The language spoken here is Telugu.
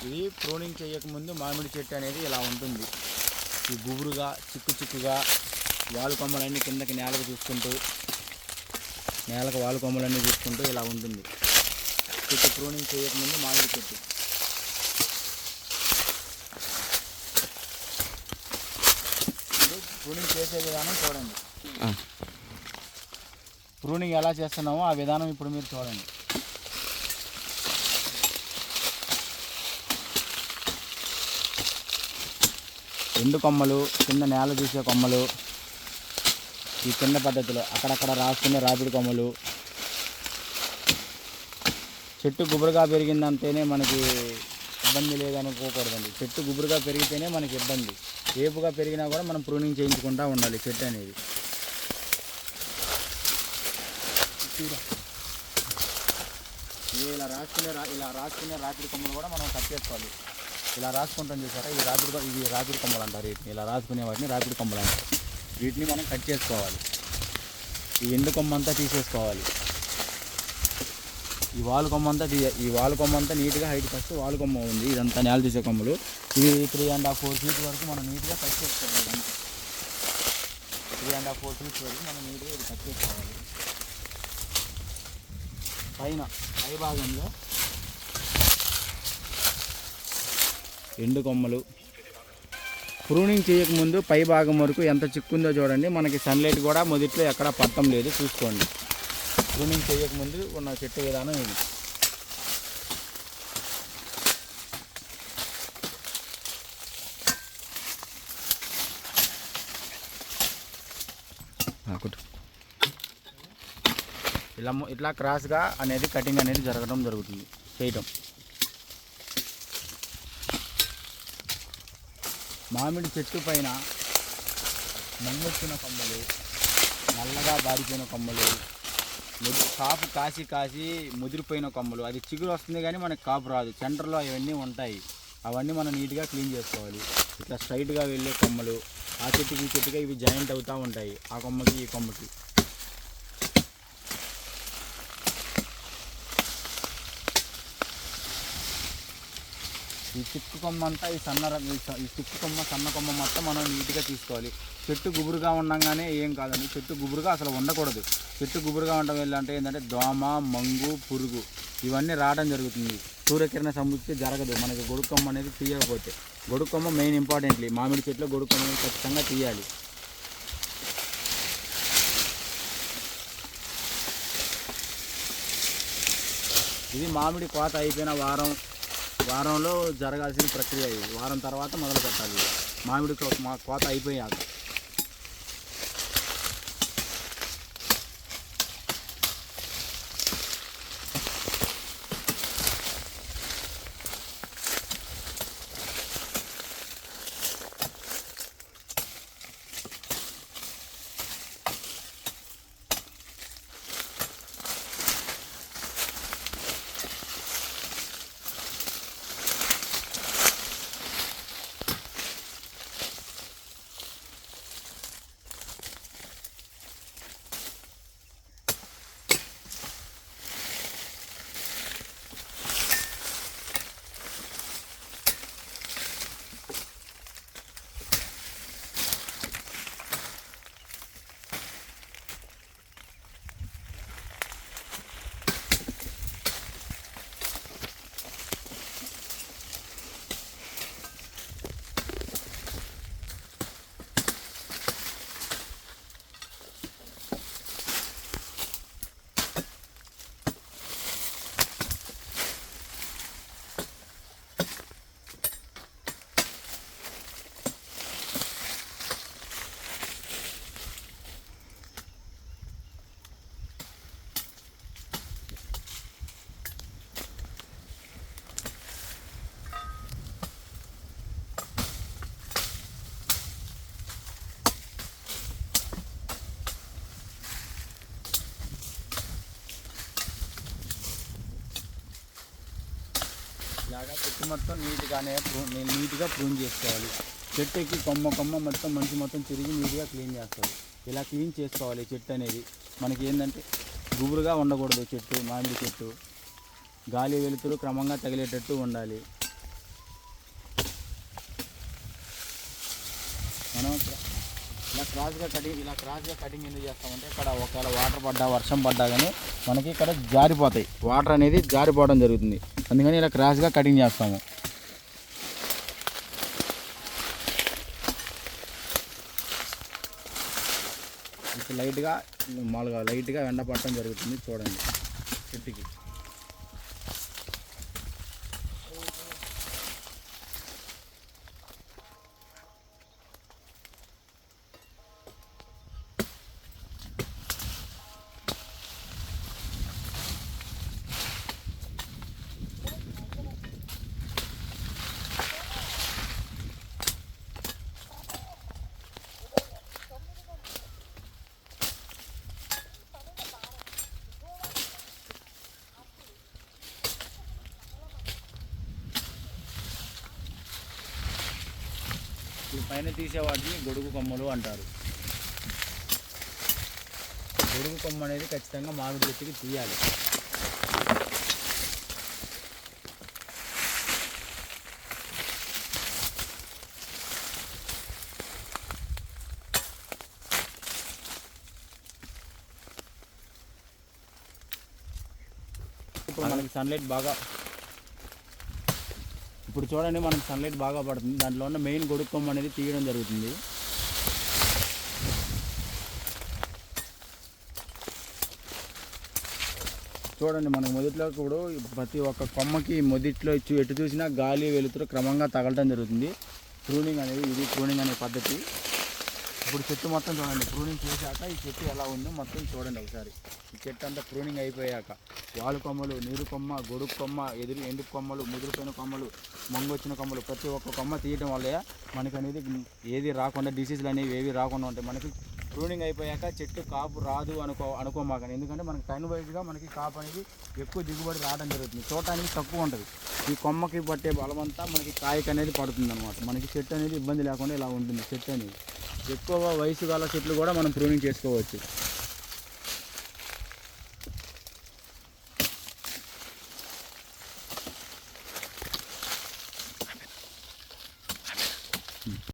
ఇది ప్రూనింగ్ చేయకముందు మామిడి చెట్టు అనేది ఇలా ఉంటుంది. ఈ గుబురుగా చిక్కుగా వాలు కొమ్మలన్నీ కిందకి నేలకు చూసుకుంటూ వాలు కొమ్మలన్నీ చూసుకుంటూ ఇలా ఉంటుంది చెట్టు. ప్రూనింగ్ చేయకముందు మామిడి చెట్టు. ప్రూనింగ్ చేసే విధానం చూడండి. ప్రూనింగ్ ఎలా చేస్తున్నామో ఆ విధానం ఇప్పుడు మీరు చూడండి. ఎండు కొమ్మలు, కింద నేల చూసే కొమ్మలు, ఈ కింద పద్ధతిలో అక్కడక్కడ రాసుకునే రాపిడి కొమ్మలు. చెట్టు గుబురుగా పెరిగిందంటేనే మనకి ఇబ్బంది లేదనుకోకూడదండి. చెట్టు గుబురుగా పెరిగితేనే మనకి ఇబ్బంది. ఏపుగా పెరిగినా కూడా మనం ప్రూనింగ్ చేయించుకుంటూ ఉండాలి చెట్టు అనేది. ఇలా రాసుకునే రాపిడి కొమ్మలు కూడా మనం కట్ చేసుకోవాలి. ఇలా రాసుకుంటాం చూసారా, ఇవి రాపిడి కొమ్మలు అంటారు. వీటిని ఇలా రాసుకునే వాటిని రాపిడి కొమ్మలు అంటారు. వీటిని మనం కట్ చేసుకోవాలి. ఈ ఎండు కొమ్మ అంతా తీసేసుకోవాలి. ఈ వాలు కొమ్మ అంతా నీట్గా హైట్ ఫస్ట్ వాలు కొమ్మ ఉంది. ఇదంతా నేల తీసే కొమ్మలు. ఇవి 3.5-4 feet వరకు మనం నీట్గా కట్ చేసుకోవాలి. 3.5-4 feet వరకు మనం నీట్గా ఇది కట్ చేసుకోవాలి. పై భాగంలో ఎండు కొమ్మలు. ప్రూనింగ్ చేయకముందు పై భాగం వరకు ఎంత చిక్కుందో చూడండి. మనకి సన్లైట్ కూడా మొదట్లో ఎక్కడ పట్టడం లేదు, చూసుకోండి. ప్రూనింగ్ చేయకముందు ఉన్న చెట్టు విధానం ఇది. ఇట్లా క్రాస్గా అనేది కటింగ్ అనేది చేయటం. మామిడి చెట్టు పైన మంగొచ్చిన కొమ్మలు, నల్లగా బారిపోయిన కొమ్మలు, కాపు కాసి ముదిరిపోయిన కొమ్మలు, అది చిగురు వస్తుంది కానీ మనకి కాపు రాదు. సెంటర్లో అవన్నీ ఉంటాయి. అవన్నీ మనం నీట్గా క్లీన్ చేసుకోవాలి. ఇట్లా స్ట్రైట్గా వెళ్ళే కొమ్మలు, ఆ చెట్టుకి ఈ చెట్టుగా ఇవి జాయింట్ అవుతూ ఉంటాయి. ఆ కొమ్మకి ఈ కొమ్మకి ఈ చిక్కు కొమ్మ అంతా ఈ చిక్కు కొమ్మ సన్న కొమ్మ మొత్తం మనం నీట్గా తీసుకోవాలి. చెట్టు గుబురుగా ఉండగానే ఏం కాదండి. చెట్టు గుబురుగా అసలు ఉండకూడదు. చెట్టు గుబురుగా ఉండడం వెళ్ళంటే ఏంటంటే దోమ, మంగు, పురుగు ఇవన్నీ రావడం జరుగుతుంది. సూర్యకిరణ సంతృప్తి జరగదు మనకి గొడుగు కొమ్మ అనేది తీయకపోతే. గొడుగు కొమ్మ మెయిన్ ఇంపార్టెంట్లీ మామిడి చెట్లో గొడుగు కొమ్మ ఖచ్చితంగా తీయాలి. ఇది మామిడి కోత అయిపోయిన వారంలో జరగాల్సిన ప్రక్రియ. ఇది వారం తర్వాత మొదలు పెట్టాలి. మామిడి కోత అయిపోయాక ఇలాగా చెట్టు మొత్తం నీట్గా ప్రూన్ చేసుకోవాలి. చెట్టుకి కొమ్మ మొత్తం మొత్తం తిరిగి నీట్గా క్లీన్ చేస్తారు. ఇలా క్లీన్ చేసుకోవాలి. చెట్టు అనేది మనకి ఏంటంటే గుబురుగా ఉండకూడదు. చెట్టు మామిడి చెట్టు గాలి వెలుతురు క్రమంగా తగిలేటట్టు ఉండాలి. మనం ఇలా క్రాస్గా కటింగ్ ఎందుకు చేస్తామంటే ఇక్కడ ఒకవేళ వాటర్ పడ్డా వర్షం పడ్డా కానీ మనకి ఇక్కడ జారిపోతాయి, వాటర్ అనేది జారిపోవడం జరుగుతుంది. అందుకని ఇలా క్రాస్గా కటింగ్ చేస్తాము. ఇప్పుడు లైట్గా ఎండ పట్టడం జరుగుతుంది. చూడండి చెట్టుకి. ఇప్పుడు పైన తీసే వాటిని గొడుగు కొమ్మలు అంటారు. గొడుగు కొమ్మ అనేది ఖచ్చితంగా మామిడి చెట్టుకి తీయాలి. ఇప్పుడు మనకి సన్లైట్ బాగా ఇప్పుడు చూడండి మనకి సన్లైట్ బాగా పడుతుంది. దాంట్లో ఉన్న మెయిన్ గొడుగు కొమ్మ అనేది తీయడం జరుగుతుంది. చూడండి మనకు మొదట్లో కూడా ప్రతి ఒక్క కొమ్మకి మొదట్లో ఎటు చూసినా గాలి వెలుతురు క్రమంగా తగలటం జరుగుతుంది. ప్రూనింగ్ అనేది ప్రూనింగ్ అనే పద్ధతి. ఇప్పుడు చెట్టు మొత్తం చూడండి, ప్రూనింగ్ చేశాక ఈ చెట్టు ఎలా ఉందో మొత్తం చూడండి ఒకసారి. ఈ చెట్టు అంతా ప్రూనింగ్ అయిపోయాక వాలు కొమ్మలు, నీరు కొమ్మ, గొడుగు కొమ్మ, ఎండు కొమ్మలు, ముదిరిపోయిన కొమ్మలు, మంగొచ్చిన కొమ్మలు ప్రతి ఒక్క కొమ్మ తీయడం వల్ల మనకి అనేది ఏది రాకుండా, డిసీజులు అనేవి ఏవి రాకుండా ఉంటాయి. మనకి ప్రూనింగ్ అయిపోయాక చెట్టు కాపు రాదు అనుకోమాకండి. ఎందుకంటే మనకి టైం వైజ్గా మనకి కాపు అనేది ఎక్కువ దిగుబడి రావడం జరుగుతుంది. చూడటానికి తక్కువ ఉంటుంది. ఈ కొమ్మకి పట్టే బలమంతా మనకి కాయకు అనేది పడుతుంది అనమాట. మనకి చెట్టు అనేది ఇబ్బంది లేకుండా ఇలా ఉంటుంది. చెట్టు అనేది ఎక్కువ వయసు గల చెట్లు కూడా మనం ప్రూనింగ్ చేసుకోవచ్చు.